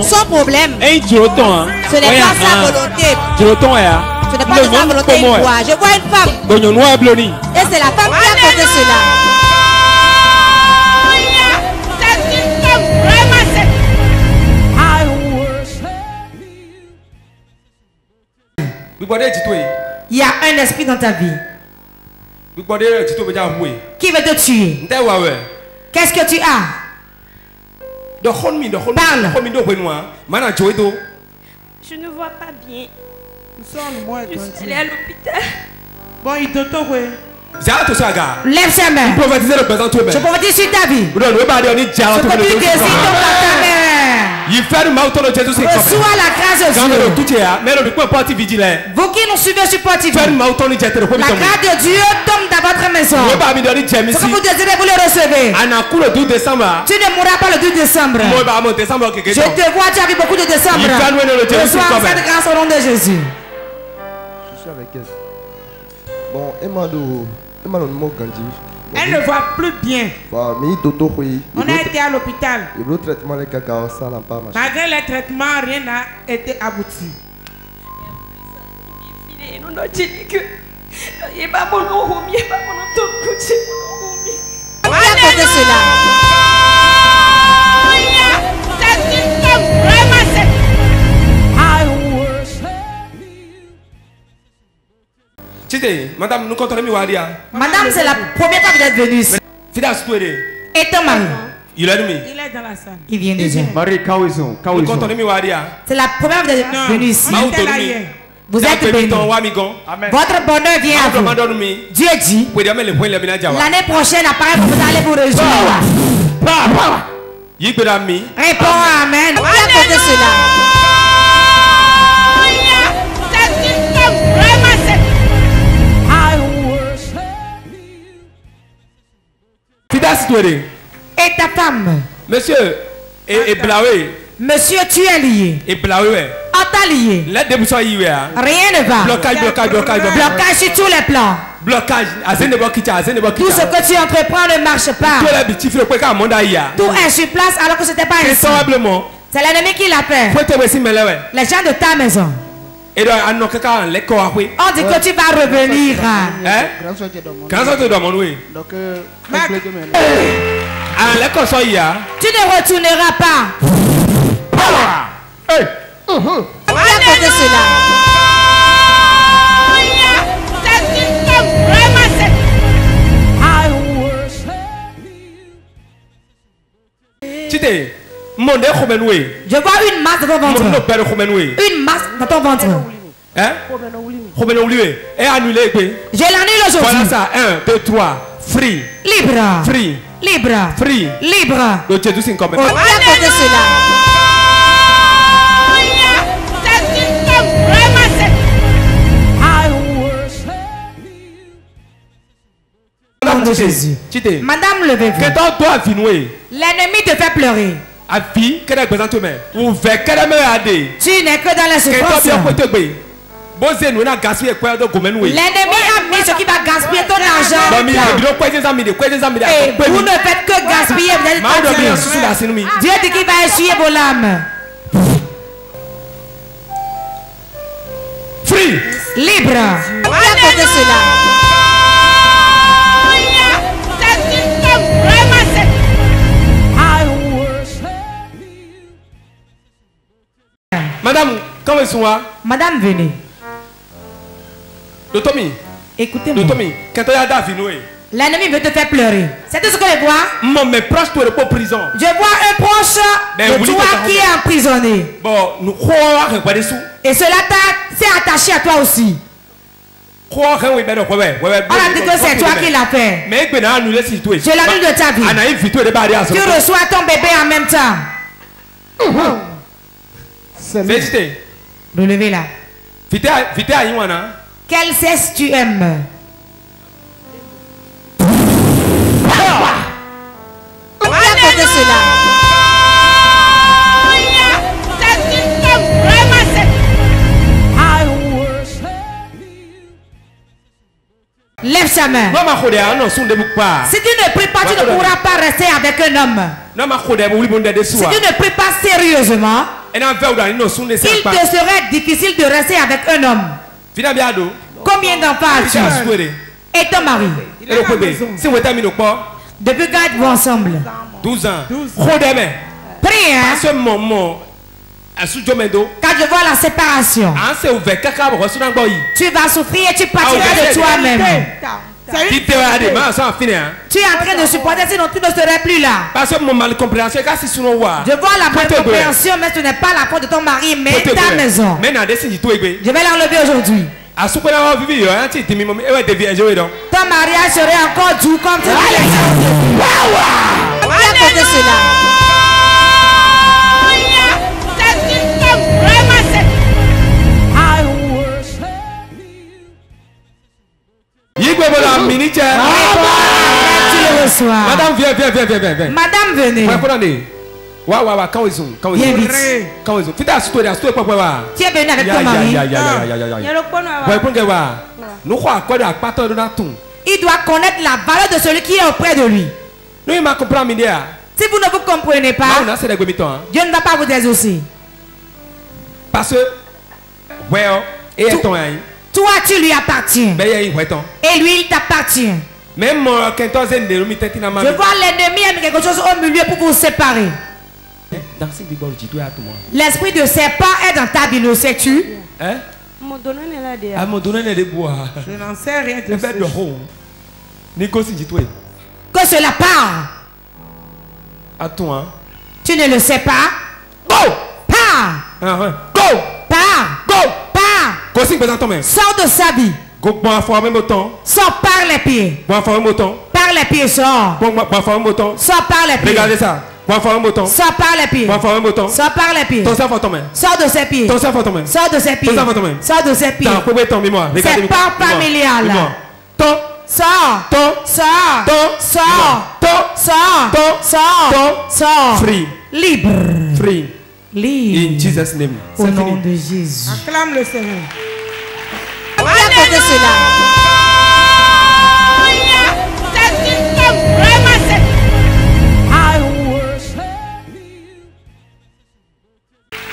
Sans problème. Ce n'est pas sa volonté. Ce n'est pas de sa volonté. Je vois une femme. Et c'est la femme qui a causé cela. Il y a un esprit dans ta vie qui veut te tuer. Qu'est-ce que tu as? Parle. Je ne vois pas bien. Je suis allée à l'hôpital. Bon, il te toque. Lève sa main. Je prophétise sur ta vie. Ce que tu désires dans ta mère. Reçois la grâce de Dieu. Vous qui nous suivez sur Spotify, la grâce de Dieu tombe dans votre maison. Ce que vous désirez, vous le recevez. Tu ne mourras pas le 12 décembre. Je te vois, tu as vu beaucoup de décembre. Reçois cette grâce au nom de Jésus. Je suis avec elle. Bon, elle ne voit plus bien. On a été à l'hôpital. Malgré les traitements, rien n'a été abouti. On a dit que il n'est pas bon, il n'est pas bon. Qui a causé cela? Madame, nous comptons Madame, c'est la première fois que vous êtes venue ici. Et ton mari? Il est dans la salle. Il vient déjà. C'est la première fois que vous êtes venue ici. Vous êtes bénis. Votre bonheur vient à vous. Dieu dit, l'année prochaine, après, vous allez vous réjouir. Réponds Amen. Qui a causé cela? Et ta femme? Monsieur, et Blaoué. Monsieur, tu es lié. Et Blaoué. On t'a lié. Rien ne va. Blocage sur tous les plans. Tout ce que tu entreprends ne marche pas. Tout est sur place alors que ce n'était pas ainsi. C'est l'ennemi qui l'a fait. Les gens de ta maison. On dit que tu vas revenir. Tu ne retourneras pas. Qui a causé cela? Je vois une masse dans ton ventre. Une masse dans ton ventre. Je l'annule aujourd'hui. Voilà ça. 1, 2, 3. Free. Libre. Free. Libre. Free. Libre. Donc Jésus c'est comme. Qui a causé cela? De Jésus. Madame, levez-vous. L'ennemi te fait pleurer. Tu n'es que dans la souffrance. L'ennemi a mis ce qui va gaspiller ton argent. Et vous ne faites que gaspiller. Dieu dit qu'il va essuyer vos larmes. Free. Libre. Qui a causé cela? Madame, comment est-ce que Madame, venez. Écoutez-moi. L'ennemi veut te faire pleurer. C'est tout ce que je vois. Je vois un proche de toi qui est emprisonné. Et cela s'est attaché à toi aussi. On a dit que c'est toi qui l'as fait. Je l'annule de ta vie. Tu reçois ton bébé en même temps. Relevez là. Quel sexe tu aimes? Qui a causé cela? Lève sa main. Si tu ne pries pas, tu ne pourras pas rester avec un homme. Si tu ne pries pas sérieusement, il te serait difficile de rester avec un homme. Combien d'enfants as-tu? Et ton mari? Depuis quand êtes-vous ensemble? 12 ans. Prie, hein? Quand je vois la séparation, tu vas souffrir et tu partiras de toi-même. Tu es en train de supporter, sinon tu ne serais plus là. Je vois la malcompréhension, mais ce n'est pas la faute de ton mari, mais ta maison. Je vais l'enlever aujourd'hui. Ton mariage serait encore doux comme tu l'as. Madame, viens. Madame, venez. Viens vite. Tu es venu avec ton mari. Il doit connaître la valeur de celui qui est auprès de lui. Si vous ne vous comprenez pas, Dieu ne va pas vous exaucer. Parce que, toi, tu lui appartiens. Et lui, il t'appartient. Même je vois l'ennemi aime quelque chose au milieu pour vous séparer. L'esprit de serpent est dans ta vie, le sais-tu? Je n'en sais rien de ça. Que cela part. Tu ne le sais pas? Pars! Sors de sa vie. Sors par les pieds. Par les pieds, sors. Sors par les pieds. Regardez ça. Sors par les pieds. Sors par les pieds. Sors de ses pieds. Sors de ses pieds. Sors de ses pieds. C'est pas familial. Sors. Free. Libre. In Jesus' name. Au nom de Jésus. Acclame le Seigneur.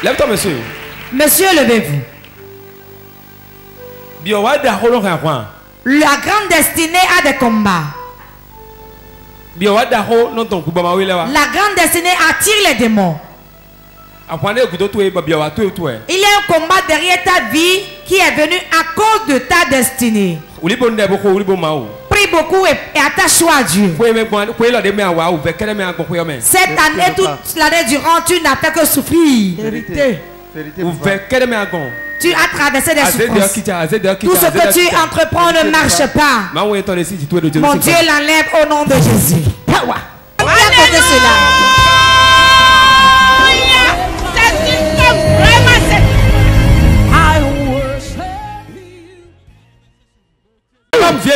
Lève-toi, monsieur. Monsieur, levez-vous. La grande destinée a des combats. La grande destinée attire les démons. Il y a un combat derrière ta vie qui est venu à cause de ta destinée. Prie beaucoup et attache-toi à Dieu. Cette année, toute l'année durant, tu n'as fait que souffrir. Vérité. Tu as traversé des souffrances. Tout ce que tu entreprends ne marche pas. Mon Dieu l'enlève au nom de Jésus.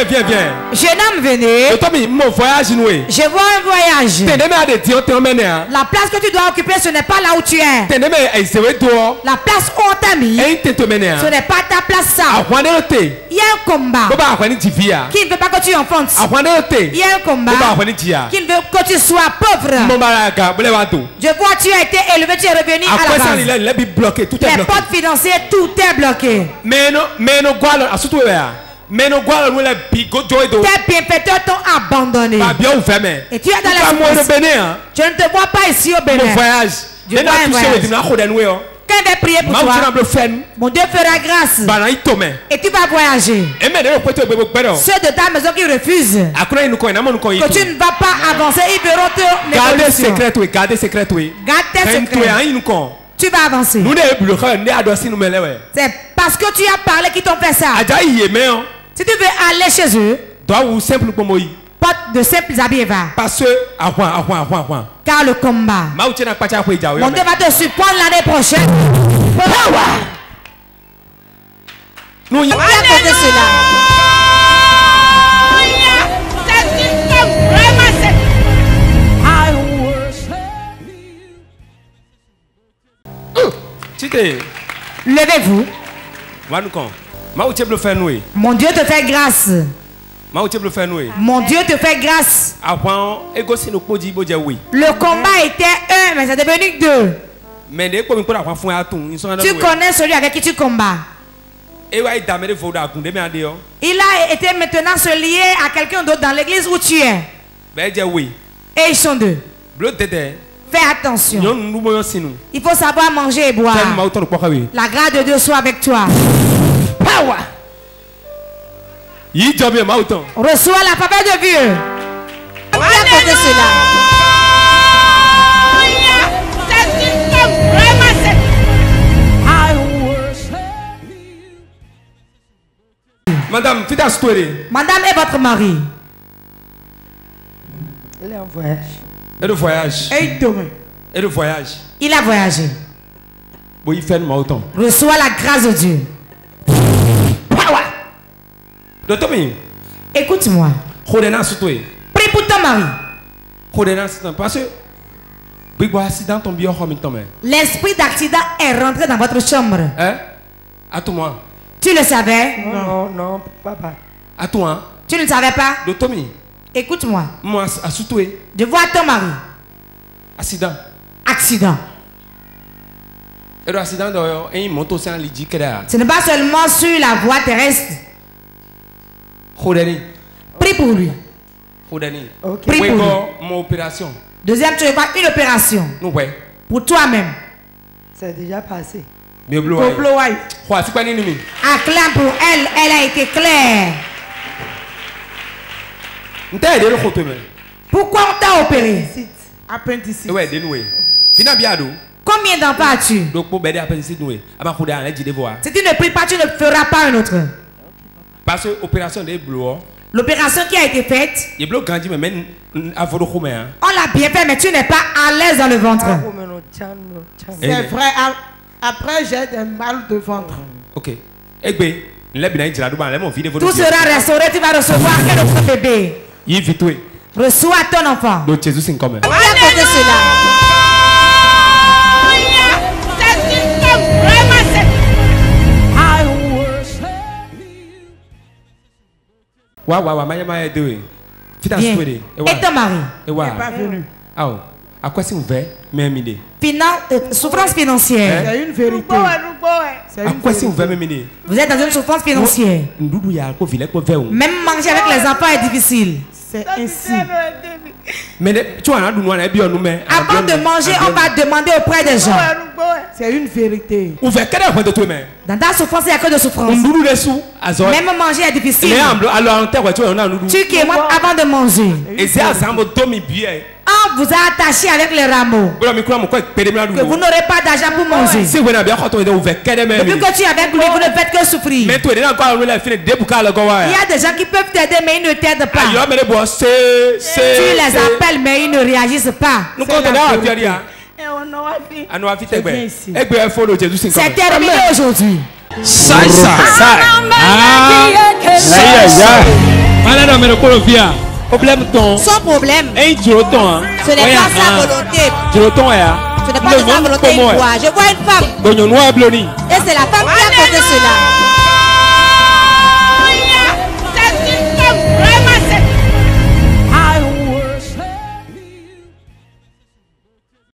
Viens. Jeune homme, venez. Je vois un voyage. La place que tu dois occuper, ce n'est pas là où tu es. La place où on t'a mis, ce n'est pas ta place ça. Il y a un combat qui ne veut pas que tu enfantes. Il y a un combat qui ne veut que tu sois pauvre. Je vois tu as été élevé, tu es revenu à la base. Les portes financières, tout est bloqué. Tes bienfaiteurs t'ont abandonné. Et tu es dans la souffrance. Je ne te vois pas ici au Bénin. Je vois un voyage. Quand je vais prier pour toi, mon Dieu fera grâce. Et tu vas voyager. Ceux de ta maison qui refusent que tu ne vas pas avancer, ils verront te garde tes secrets. Tu vas avancer. C'est parce que tu as parlé qu'ils t'ont fait ça. Si tu veux aller chez eux, porte de simples habits et va. Car le combat, mon Dieu va te surprendre l'année prochaine. Nous y levez-vous. Mon Dieu te fait grâce. Mon Dieu te fait grâce. Le combat était un, mais c'est devenu deux. Tu connais celui avec qui tu combats. Il a été maintenant se lier à quelqu'un d'autre dans l'église où tu es. Et ils sont deux. Fais attention. Il faut savoir manger et boire. La grâce de Dieu soit avec toi. Power. Reçois la faveur de Dieu. Apportez cela. Madame, Madame est votre mari. Elle est en voyage. Et le voyage. Et le voyage. Il a voyagé. Bon, il fait autant. Reçois la grâce de Dieu. Écoute-moi. Prie pour ton mari. Parce que l'esprit d'accident est rentré dans votre chambre. Hein? À toi. Tu le savais? Non, non, papa. À toi. Tu ne savais pas? Écoute-moi. Je vois ton mari. Accident. Accident. Ce n'est pas seulement sur la voie terrestre. Prie pour lui. Okay. Prie pour lui. Mon opération. Deuxième, tu vois une opération. Pour toi-même. C'est déjà passé. Acclame pour elle. Elle a été claire. Pourquoi on t'a opéré? Appendicite. Combien d'enfants as-tu? Si tu ne pries pas, tu ne feras pas un autre. Parce que l'opération des blocs. L'opération qui a été faite, on l'a bien fait, mais tu n'es pas à l'aise dans le ventre. C'est vrai, après j'ai des mal de ventre. Ok. Tout sera restauré, tu vas recevoir quel autre bébé? Reçois ton enfant. Jésus c'est comme. Bien. Et ton mari? Il n'est pas venu. À quoi c'est ouvert? Souffrance financière. C'est une vérité. À quoi c'est ouvert? Vous êtes dans une souffrance financière. Même manger avec les enfants est difficile. C'est ainsi. Avant de manger, on va demander auprès des gens. C'est une vérité. Dans ta souffrance, il n'y a que de souffrance. Même manger est difficile. Tu qui es mort avant de manger. On vous a attaché avec les rameaux. Que vous n'aurez pas d'argent pour manger. Depuis que tu es avec lui, vous ne faites que souffrir. Il y a des gens qui peuvent t'aider, mais ils ne t'aident pas. Tu les appelles, mais ils ne réagissent pas. C'est terminé aujourd'hui. Sans problème. Ce n'est pas sa volonté. Ce n'est pas de sa volonté. Je vois une femme. Et c'est la femme qui a causé cela.